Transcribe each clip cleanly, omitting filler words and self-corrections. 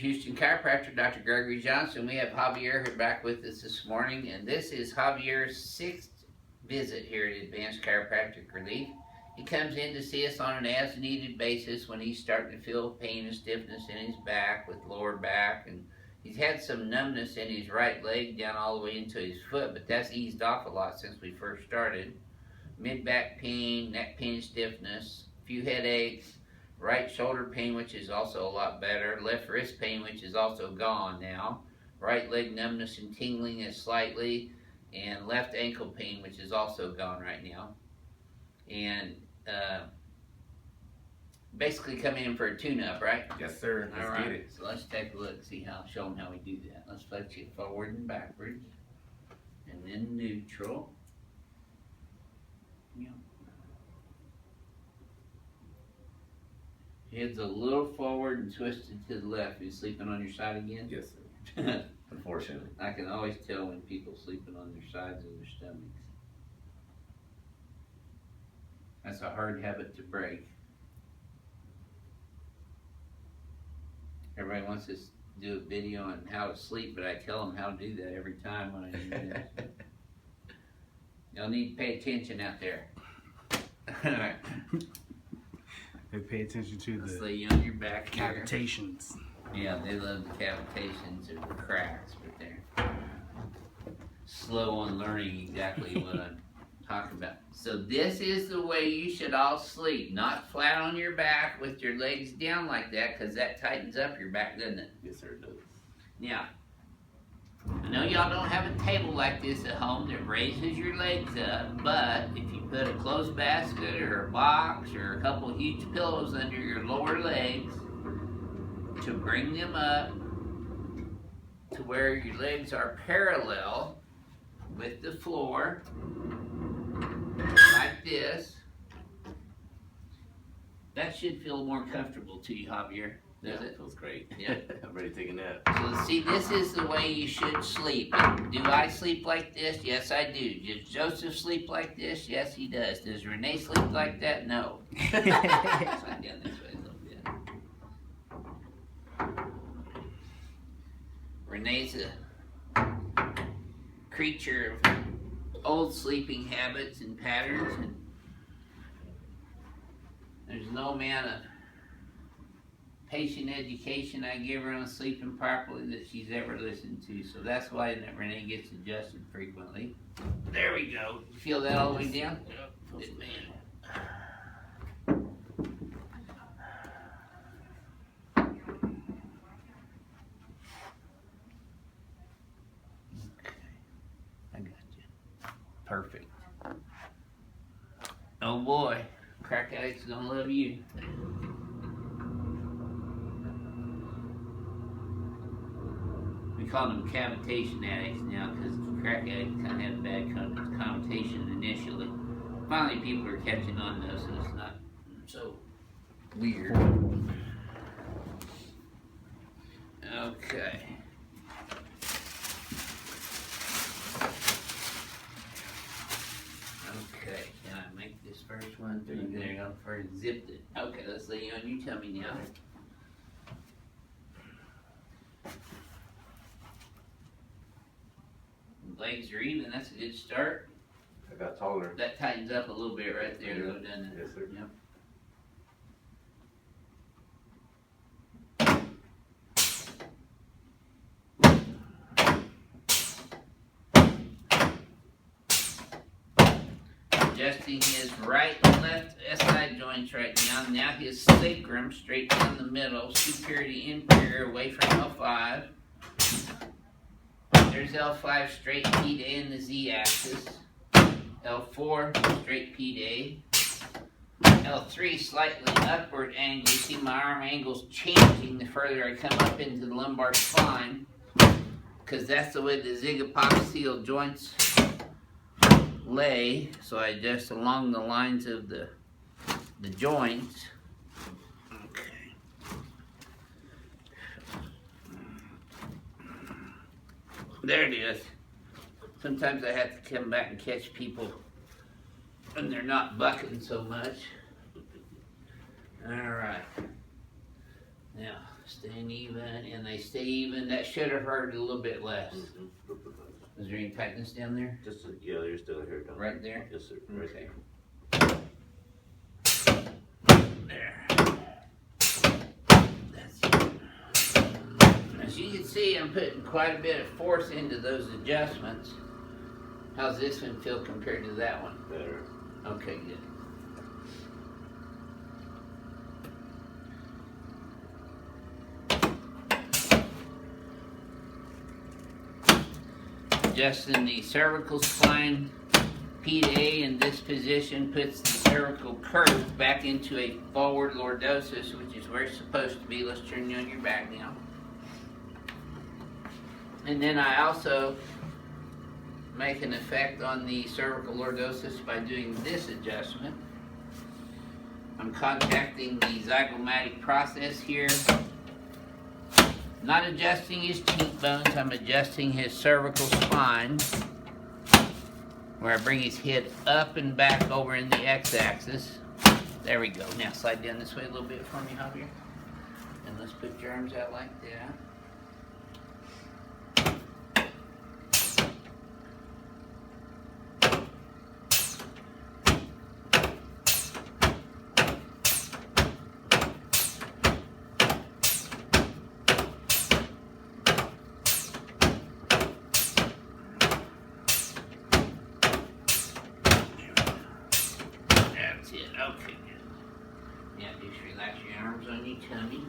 Houston Chiropractor, Dr. Gregory Johnson. We have Javier here back with us this morning, and this is Javier's 6th visit here at Advanced Chiropractic Relief. He comes in to see us on an as-needed basis when he's starting to feel pain and stiffness in his back with lower back, and he's had some numbness in his right leg down all the way into his foot, but that's eased off a lot since we first started. Mid-back pain, neck pain, stiffness, a few headaches, right shoulder pain, which is also a lot better, left wrist pain, which is also gone now, right leg numbness and tingling is slightly, and left ankle pain, which is also gone right now. And basically come in for a tune-up, right? Yes, sir. All right. So let's take a look, see how, show them how we do that. Let's flex you forward and backwards, and then neutral. Yep. Head's a little forward and twisted to the left. You sleeping on your side again? Yes, sir. Unfortunately. I can always tell when people sleeping on their sides of their stomachs. That's a hard habit to break. Everybody wants us to do a video on how to sleep, but I tell them how to do that every time when I do this. Y'all need to pay attention out there. Alright. They pay attention to Let's the lay you on your back here. cavitations. Yeah, they love the cavitations or the cracks, but they're slow on learning exactly what I'm talking about. So this is the way you should all sleep, not flat on your back with your legs down like that, because that tightens up your back, doesn't it? Yes, sir, it does. Now, I know y'all don't have a table like this at home that raises your legs up, but if you put a clothes basket or a box or a couple huge pillows under your lower legs to bring them up to where your legs are parallel with the floor, like this, that should feel more comfortable to you, Javier. Does it? Feels great. Yeah. I'm ready to take a nap. So see, this is the way you should sleep. Do I sleep like this? Yes, I do. Does Joseph sleep like this? Yes, he does. Does Renee sleep like that? No. Slide down this way a little bit. Renee's a creature of old sleeping habits and patterns, and there's no amount of patient education I give her on sleeping properly that she's ever listened to. So that's why Renee gets adjusted frequently. There we go. You feel that all the way down? Yep. Good man. Okay. I got you. Perfect. Oh boy. Crack addicts don't love you. We call them cavitation addicts now because crack addicts kind of have a bad connotation initially. Finally, people are catching on though, so it's not so weird. Okay. Okay, can I make this first one? There you go. First zipped it. Okay, let's lay you on your tummy now. Legs are even, that's a good start. I got taller. That tightens up a little bit right there though, doesn't it? Yes, sir. Yep. Adjusting his right and left SI joints right now. Now his sacrum straight down the middle, superior to inferior, away from L5. There's L5 straight P to A in the Z axis. L4 straight P to A. L3 slightly upward angle. You see my arm angle's changing the further I come up into the lumbar spine, because that's the way the zygapophyseal joints lay. So I adjust along the lines of the joints. There it is. Sometimes I have to come back and catch people when they're not bucking so much. All right. Now, Staying even, and they stay even. That should have hurt a little bit less. Is there any tightness down there? Just yeah, there's still a hair down Right there? Yes, sir. Right Okay. there. There. That's it. As you can see, I'm putting quite a bit of force into those adjustments. How's this one feel compared to that one? Better. Okay, good. Adjusting the cervical spine. P to A in this position puts the cervical curve back into a forward lordosis, which is where it's supposed to be. Let's turn you on your back now. And then I also make an effect on the cervical lordosis by doing this adjustment. I'm contacting the zygomatic process here. Not adjusting his cheekbones, I'm adjusting his cervical spine, where I bring his head up and back over in the x-axis. There we go. Now slide down this way a little bit for me, Javier. And let's put your arms out like that. Okay, good. Now just relax your arms on your tummy.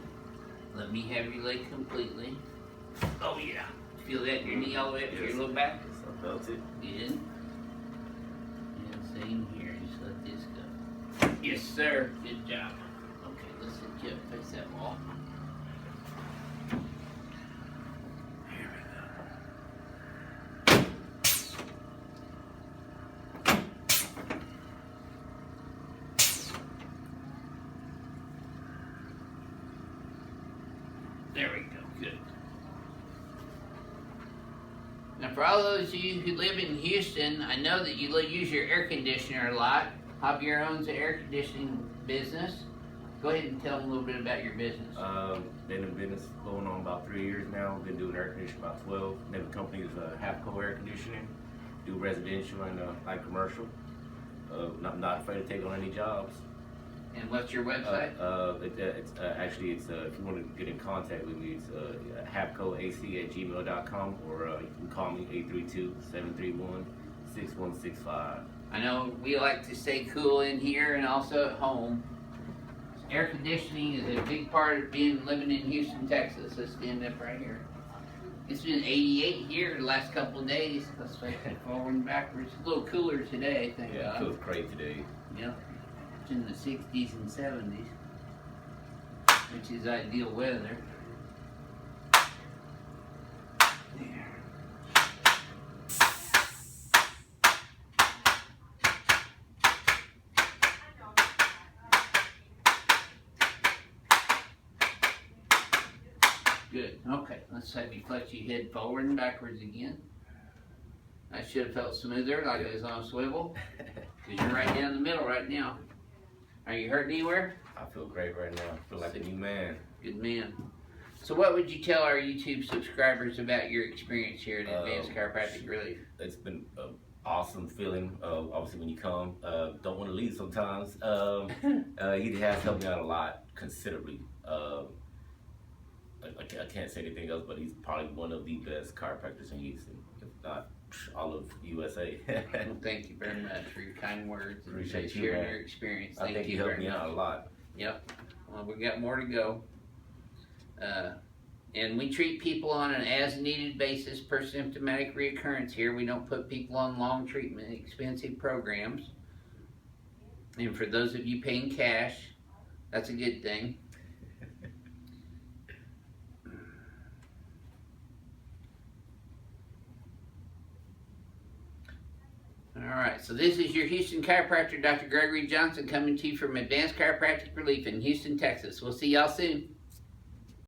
Let me have your leg completely. Oh yeah. Feel that in your knee all the way up to your low back? Yes, I felt it. Good. And same here. Just let this go. Yes, sir. Good job. Okay, let's sit you up, face that wall. There we go, good. Now for all those of you who live in Houston, I know that you use your air conditioner a lot. Javier owns an air conditioning business. Go ahead and tell them a little bit about your business. Been in business going on about 3 years now. Been doing air conditioning about 12. Name of the company is Half-Co Air Conditioning. Do residential and light commercial. Not afraid to take on any jobs. And what's your website? It's if you want to get in contact with me, it's halfcoac@gmail.com, or you can call me 832-731-6165. I know we like to stay cool in here and also at home. Air conditioning is a big part of living in Houston, Texas. Let's stand up right here. It's been 88 here the last couple of days. Let's face it, forward and backwards. It's a little cooler today, thank Yeah, God. it feels great today. Yep. It's in the 60s and 70s, which is ideal weather. There. Good. Okay, let's have you flex your head forward and backwards again. I should have felt smoother, like it was on a swivel, because you're right down the middle right now. Are you hurt anywhere? I feel great right now. I feel like a new man. Good man. So what would you tell our YouTube subscribers about your experience here at Advanced Chiropractic Relief? It's been an awesome feeling. Obviously, when you come, don't want to leave sometimes. He has helped me out a lot, considerably. I can't say anything else, but he's probably one of the best chiropractors in Houston, if not all of USA. Well, thank you very much for your kind words and Appreciate you, sharing man. your experience. I think he helped me out a lot. Yep. Well, we got more to go. And we treat people on an as-needed basis per symptomatic reoccurrence here. We don't put people on long treatment, expensive programs. And for those of you paying cash, that's a good thing. Alright, so this is your Houston chiropractor, Dr. Gregory Johnson, coming to you from Advanced Chiropractic Relief in Houston, Texas. We'll see y'all soon.